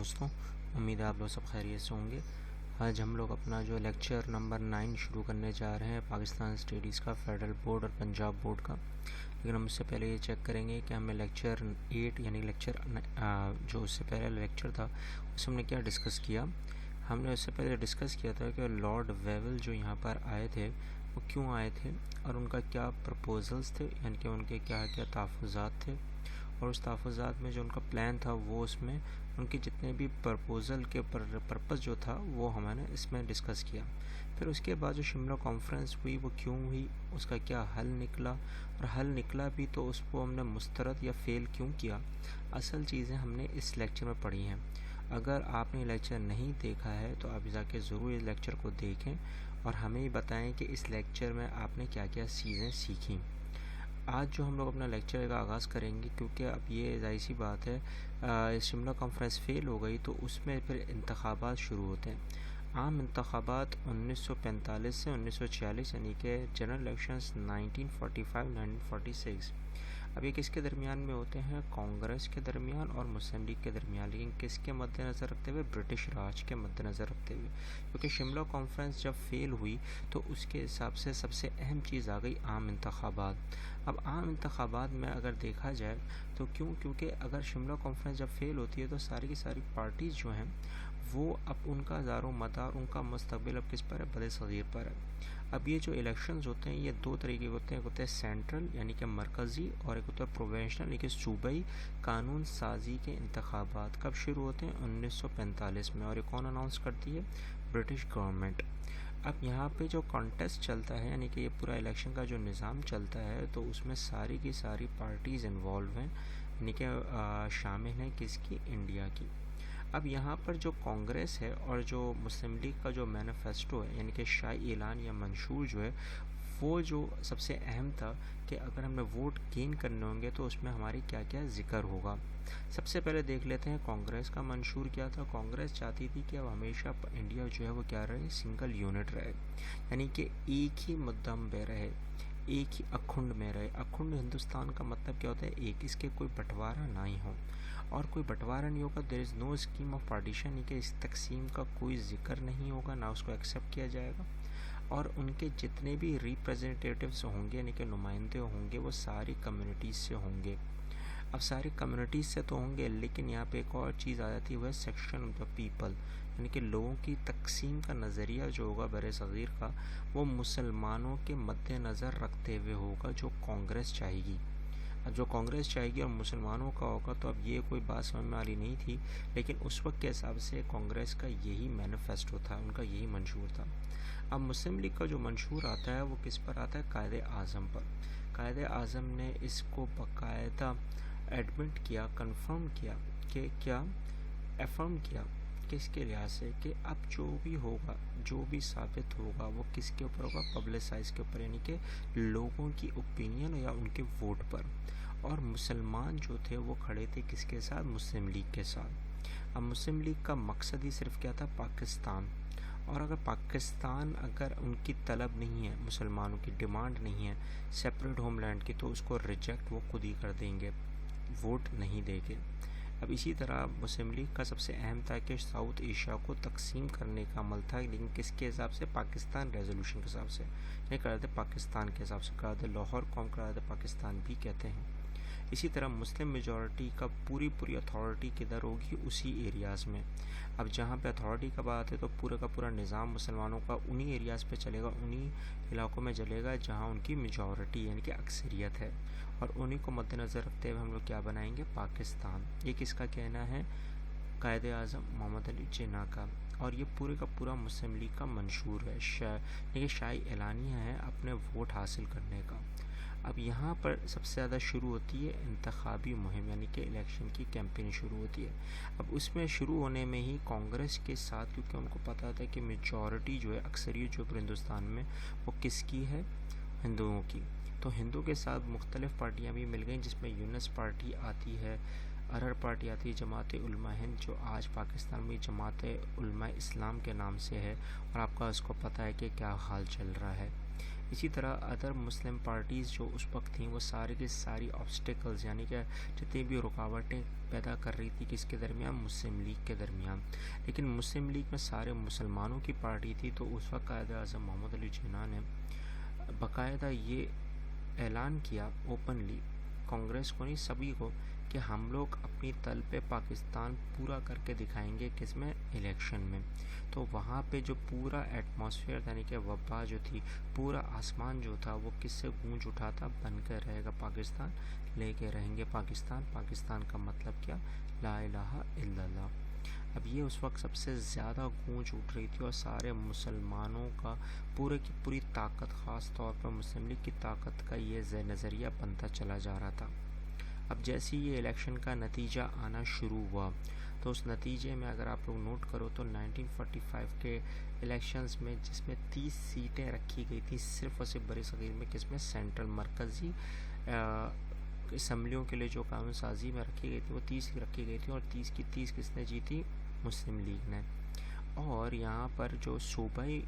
دوستوں، امید ہے آپ لوگ سب خیریت سے ہوں گے۔ آج ہم لوگ اپنا جو لیکچر نمبر 9 شروع کرنے جا رہے ہیں پاکستان اسٹڈیز کا، فیڈرل بورڈ اور پنجاب بورڈ کا۔ لیکن ہم اس سے پہلے یہ چیک کریں گے کہ ہمیں لیکچر 8 یعنی جو اس سے پہلے لیکچر تھا اس ہم نے کیا ڈسکس کیا۔ ہم نے اس سے پہلے ڈسکس کیا تھا کہ لارڈ ویول جو یہاں پر آئے تھے وہ کیوں آئے تھے اور ان کا کیا پرپوزلز تھے، یعنی کہ ان کے کیا کیا تحفظات تھے، اور اس تحفظات میں جو ان کا پلان تھا وہ اس میں ان کے جتنے بھی پرپوزل کے پرپس جو تھا وہ ہم نے اس میں ڈسکس کیا۔ پھر اس کے بعد جو شملہ کانفرنس ہوئی وہ کیوں ہوئی، اس کا کیا حل نکلا، اور حل نکلا بھی تو اس کو ہم نے مسترد یا فیل کیوں کیا، اصل چیزیں ہم نے اس لیکچر میں پڑھی ہیں۔ اگر آپ نے لیکچر نہیں دیکھا ہے تو آپ جا کے ضرور اس لیکچر کو دیکھیں اور ہمیں بتائیں کہ اس لیکچر میں آپ نے کیا کیا چیزیں سیکھیں۔ آج جو ہم لوگ اپنا لیکچر کا آغاز کریں گے، کیونکہ اب یہ ظاہر سی بات ہے شملہ کانفرنس فیل ہو گئی تو اس میں پھر انتخابات شروع ہوتے ہیں۔ عام انتخابات 1945 سے 1946 یعنی کہ جنرل الیکشنز 1945-1946۔ اب یہ کس کے درمیان میں ہوتے ہیں؟ کانگریس کے درمیان اور مسلم لیگ کے درمیان، لیکن کس کے مد نظر رکھتے ہوئے؟ برٹش راج کے مد نظر رکھتے ہوئے، کیونکہ شملہ کانفرنس جب فیل ہوئی تو اس کے حساب سے سب سے اہم چیز آ گئی عام انتخابات۔ اب عام انتخابات میں اگر دیکھا جائے تو کیونکہ اگر شملہ کانفرنس جب فیل ہوتی ہے تو ساری کی ساری پارٹیز جو ہیں وہ اب ان کا دار و مدار، ان کا مستقبل اب کس پر ہے؟ بڑے صغیر پر ہے۔ اب یہ جو الیکشنز ہوتے ہیں یہ دو طریقے کے ہوتے ہیں، ایک ہوتے ہیں سینٹرل یعنی کہ مرکزی، اور ایک ہوتا ہے پروونشنل یعنی کہ صوبائی قانون سازی کے انتخابات۔ کب شروع ہوتے ہیں؟ 1945 میں، اور یہ کون اناؤنس کرتی ہے؟ British government. اب یہاں پہ جو کانٹیسٹ چلتا ہے یعنی کہ یہ پورا الیکشن کا جو نظام چلتا ہے تو اس میں ساری کی ساری پارٹیز انوالو ہیں، یعنی کہ شامل ہیں کس کی؟ انڈیا کی۔ اب یہاں پر جو کانگریس ہے اور جو مسلم لیگ کا جو مینیفیسٹو ہے یعنی کہ شاعری اعلان یا منشور جو ہے، وہ جو سب سے اہم تھا کہ اگر ہمیں ووٹ گین کرنے ہوں گے تو اس میں ہماری کیا کیا ذکر ہوگا۔ سب سے پہلے دیکھ لیتے ہیں کانگریس کا منشور کیا تھا۔ کانگریس چاہتی تھی کہ اب ہمیشہ انڈیا جو ہے وہ کیا رہے؟ سنگل یونٹ رہے، یعنی کہ ایک ہی مدم میں رہے، ایک ہی اکھنڈ میں رہے۔ اکھنڈ ہندوستان کا مطلب کیا ہوتا ہے؟ ایک، اس کے کوئی بٹوارہ نہ ہی ہو، اور کوئی بٹوارہ نہیں ہوگا، دیر از نو اسکیم آف پارٹیشن، یعنی کہ اس تقسیم کا کوئی ذکر نہیں ہوگا، نہ اس کو ایکسیپٹ کیا جائے گا، اور ان کے جتنے بھی ریپریزنٹیٹیوز ہوں گے یعنی کہ نمائندے ہوں گے وہ ساری کمیونٹیز سے ہوں گے۔ اب ساری کمیونٹیز سے تو ہوں گے لیکن یہاں پہ ایک اور چیز آ جاتی ہے، وہ ہے سیکشن آف دا پیپل، یعنی کہ لوگوں کی تقسیم کا نظریہ جو ہوگا بر صغیر کا وہ مسلمانوں کے مد نظر رکھتے ہوئے ہوگا جو کانگریس چاہے گی۔ اب جو کانگریس چاہے گی اور مسلمانوں کا ہوگا تو اب یہ کوئی بات سمجھ میں والی نہیں تھی، لیکن اس وقت کے حساب سے کانگریس کا یہی مینیفیسٹو تھا، ان کا یہی منشور تھا۔ اب مسلم لیگ کا جو منشور آتا ہے وہ کس پر آتا ہے؟ قائد اعظم پر۔ قائد اعظم نے اس کو باقاعدہ ایڈمٹ کیا، کنفرم کیا کہ کیا افرم کیا کس کے لحاظ سے کہ اب جو بھی ہوگا، جو بھی ثابت ہوگا وہ کس کے اوپر ہوگا؟ پبلسائز کے اوپر، یعنی کہ لوگوں کی اوپینین یا ان کے ووٹ پر۔ اور مسلمان جو تھے وہ کھڑے تھے کس کے ساتھ؟ مسلم لیگ کے ساتھ۔ اب مسلم لیگ کا مقصد ہی صرف کیا تھا؟ پاکستان، اور اگر پاکستان اگر ان کی طلب نہیں ہے، مسلمانوں کی ڈیمانڈ نہیں ہے سیپریٹ ہوم لینڈ کی، تو اس کو ریجیکٹ وہ خود ہی کر دیں گے، ووٹ نہیں دیں گے۔ اب اسی طرح مسلم لیگ کا سب سے اہم تھا کہ ساؤتھ ایشیا کو تقسیم کرنے کا عمل تھا، لیکن کس کے حساب سے؟ پاکستان ریزولوشن کے حساب سے، یہ کراتے پاکستان کے حساب سے کراتے، لاہور قوم کراتے پاکستان بھی کہتے ہیں۔ اسی طرح مسلم میجورٹی کا پوری اتھارٹی کدھر ہوگی؟ اسی ایریاز میں۔ اب جہاں پہ اتھارٹی کا بات ہے تو پورا کا پورا نظام مسلمانوں کا انہی ایریاز پہ چلے گا، انہی علاقوں میں چلے گا جہاں ان کی میجورٹی یعنی کہ اکثریت ہے، اور انہی کو مد نظر رکھتے ہوئے ہم لوگ کیا بنائیں گے؟ پاکستان۔ یہ کس کا کہنا ہے؟ قائد اعظم محمد علی جناح کا، اور یہ پورے کا پورا مسلم لیگ کا منشور ہے، یہ شاعری اعلانیہ ہے اپنے ووٹ حاصل کرنے کا۔ اب یہاں پر سب سے زیادہ شروع ہوتی ہے انتخابی مہم، یعنی کہ الیکشن کی کیمپین شروع ہوتی ہے۔ اب اس میں شروع ہونے میں ہی کانگریس کے ساتھ، کیونکہ ان کو پتہ تھا کہ میجورٹی جو ہے، اکثریت جو ہندوستان میں وہ کس کی ہے؟ ہندوؤں کی، تو ہندو کے ساتھ مختلف پارٹیاں بھی مل گئیں، جس میں یونس پارٹی آتی ہے، ارہر پارٹی آتی ہے، جماعت علماء ہند جو آج پاکستان میں جماعت علماء اسلام کے نام سے ہے، اور آپ کا اس کو پتہ ہے کہ کیا حال چل رہا ہے۔ اسی طرح ادر مسلم پارٹیز جو اس وقت تھیں وہ ساری کی ساری آبسٹیکلز یعنی کہ جتنی بھی رکاوٹیں پیدا کر رہی تھی کس کے درمیان، مسلم لیگ کے درمیان. لیکن مسلم لیگ میں سارے مسلمانوں کی پارٹی تھی، تو اس وقت قائد اعظم محمد علی جناح نے باقاعدہ یہ اعلان کیا اوپنلی، کانگریس کو نہیں سبھی کو، کہ ہم لوگ اپنی طلب پاکستان پورا کر کے دکھائیں گے کس میں، الیکشن میں. تو وہاں پہ جو پورا ایٹماسفیئر یعنی کہ وبا جو تھی، پورا آسمان جو تھا وہ کس سے گونج اٹھا تھا، بن کے رہے گا پاکستان، لے کے رہیں گے پاکستان. پاکستان کا مطلب کیا، لا الہ الا اللہ. اب یہ اس وقت سب سے زیادہ گونج اٹھ رہی تھی اور سارے مسلمانوں کا پورے کی پوری طاقت، خاص طور پر مسلم لیگ کی طاقت کا یہ نظریہ بنتا چلا جا رہا تھا. اب جیسے یہ الیکشن کا نتیجہ آنا شروع ہوا تو اس نتیجے میں اگر آپ لوگ نوٹ کرو تو 1945 کے الیکشنز میں جس میں 30 سیٹیں رکھی گئی تھیں صرف اور صرف بر صغیر میں، کس میں، سینٹرل مرکزی اسمبلیوں کے لیے جو قانون سازی میں رکھی گئی تھی وہ 30 کی رکھی گئی تھی، اور 30 کی 30 کس نے جیتی، مسلم لیگ نے. اور یہاں پر جو صوبائی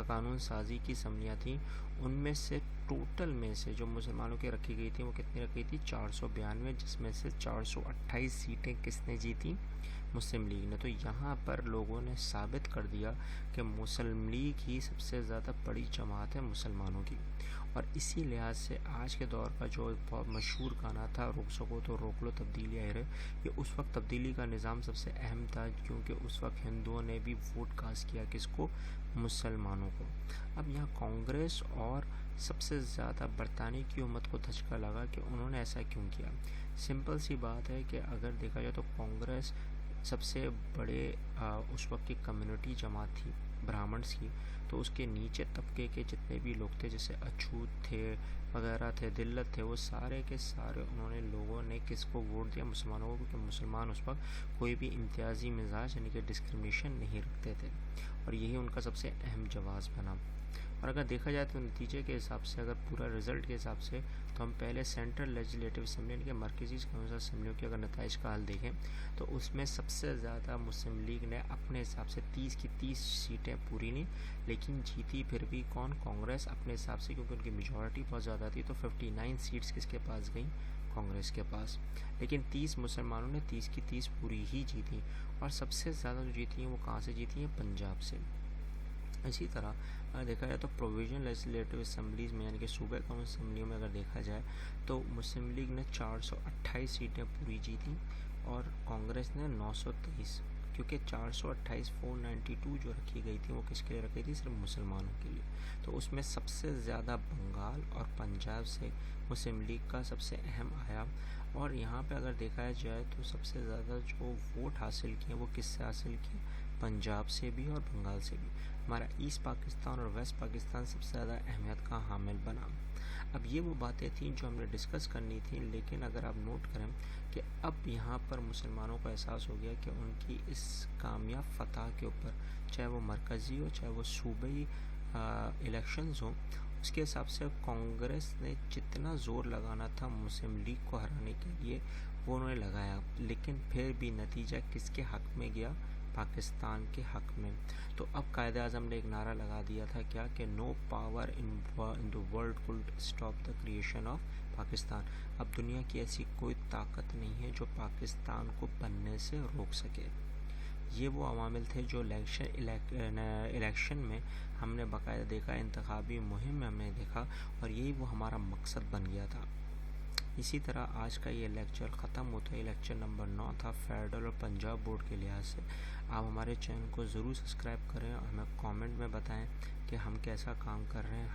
قانون سازی کی اسمبلیاں تھیں ان میں سے ٹوٹل میں سے جو مسلمانوں کی رکھی گئی تھیں وہ کتنی رکھی تھی، 492، جس میں سے 428 سیٹیں کس نے جیتی، مسلم لیگ نے. تو یہاں پر لوگوں نے ثابت کر دیا کہ مسلم لیگ ہی سب سے زیادہ بڑی جماعت ہے مسلمانوں کی. اور اسی لحاظ سے آج کے دور کا جو بہت مشہور گانا تھا، روک سکو تو روک لو تبدیلی آئے رہے، یہ اس وقت تبدیلی کا نظام سب سے اہم تھا، کیونکہ اس وقت ہندوؤں نے بھی ووٹ کاسٹ کیا کس کو، مسلمانوں کو. اب یہاں کانگریس اور سب سے زیادہ برطانیہ کی حکومت کو دھچکا لگا کہ انہوں نے ایسا کیوں کیا. سمپل سی بات ہے کہ اگر دیکھا جائے تو کانگریس سب سے بڑے اس وقت کی کمیونٹی جماعت تھی برہمنس کی، تو اس کے نیچے طبقے کے جتنے بھی لوگ تھے جیسے اچھوت تھے وغیرہ تھے، دلت تھے، وہ سارے کے سارے انہوں نے لوگوں نے کس کو ووٹ دیا، مسلمانوں کو، کیونکہ مسلمان اس وقت کوئی بھی امتیازی مزاج یعنی کہ ڈسکرمنیشن نہیں رکھتے تھے، اور یہی ان کا سب سے اہم جواز بنا. اور اگر دیکھا جائے تو نتیجے کے حساب سے، اگر پورا رزلٹ کے حساب سے، تو ہم پہلے سینٹرل لیجسلیٹو اسمبلی یعنی کہ مرکزی قانون اسمبلیوں کے اگر نتائج کا حل دیکھیں تو اس میں سب سے زیادہ مسلم لیگ نے اپنے حساب سے 30 کی 30 سیٹیں پوری نہیں، لیکن جیتی پھر بھی کون، کانگریس اپنے حساب سے، کیونکہ ان کی میجورٹی بہت زیادہ تھی، تو 59 سیٹس کس کے پاس گئیں، کانگریس کے پاس. لیکن 30 مسلمانوں نے 30 کی 30 پوری ہی جیتی، اور سب سے زیادہ جو جیتی ہیں وہ کہاں سے جیتی ہیں، پنجاب سے. اسی طرح اگر دیکھا جائے تو پروویژنل لیجسلیٹو اسمبلیز میں یعنی کہ صوبہ قانون اسمبلیوں میں اگر دیکھا جائے تو مسلم لیگ نے 428 سیٹیں پوری جیتیں اور کانگریس نے 923، کیونکہ 428 492 جو رکھی گئی تھی وہ کس کے لیے رکھی تھی، صرف مسلمانوں کے لیے. تو اس میں سب سے زیادہ بنگال اور پنجاب سے مسلم لیگ کا سب سے اہم آیا. اور یہاں پہ اگر دیکھا جائے تو سب سے زیادہ جو ووٹ حاصل کیے وہ کس سے حاصل کیے، پنجاب سے بھی اور بنگال سے بھی. ہمارا ایسٹ پاکستان اور ویسٹ پاکستان سب سے زیادہ اہمیت کا حامل بنا. اب یہ وہ باتیں تھیں جو ہم نے ڈسکس کرنی تھیں، لیکن اگر آپ نوٹ کریں کہ اب یہاں پر مسلمانوں کو احساس ہو گیا کہ ان کی اس کامیاب فتح کے اوپر، چاہے وہ مرکزی ہو چاہے وہ صوبائی الیکشنز ہوں، اس کے حساب سے کانگریس نے جتنا زور لگانا تھا مسلم لیگ کو ہرانے کے لیے وہ انہوں نے لگایا، لیکن پھر بھی نتیجہ کس کے حق میں گیا، پاکستان کے حق میں. تو اب قائد اعظم نے ایک نعرہ لگا دیا تھا کیا، کہ no power in the world could stop the creation of Pakistan. اب دنیا کی ایسی کوئی طاقت نہیں ہے جو پاکستان کو بننے سے روک سکے. یہ وہ عوامل تھے جو الیکشن میں ہم نے باقاعدہ دیکھا، انتخابی مہم میں ہم نے دیکھا، اور یہی وہ ہمارا مقصد بن گیا تھا. اسی طرح آج کا یہ لیکچر ختم ہوتا ہے. لیکچر نمبر 9 تھا فیڈرل اور پنجاب بورڈ کے لحاظ سے. آپ ہمارے چینل کو ضرور سبسکرائب کریں اور ہمیں کامنٹ میں بتائیں کہ ہم کیسا کام کر رہے ہیں.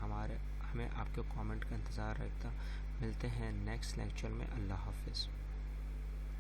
ہمیں آپ کے کامنٹ کا انتظار رہتا. ملتے ہیں نیکسٹ لیکچر میں. اللہ حافظ.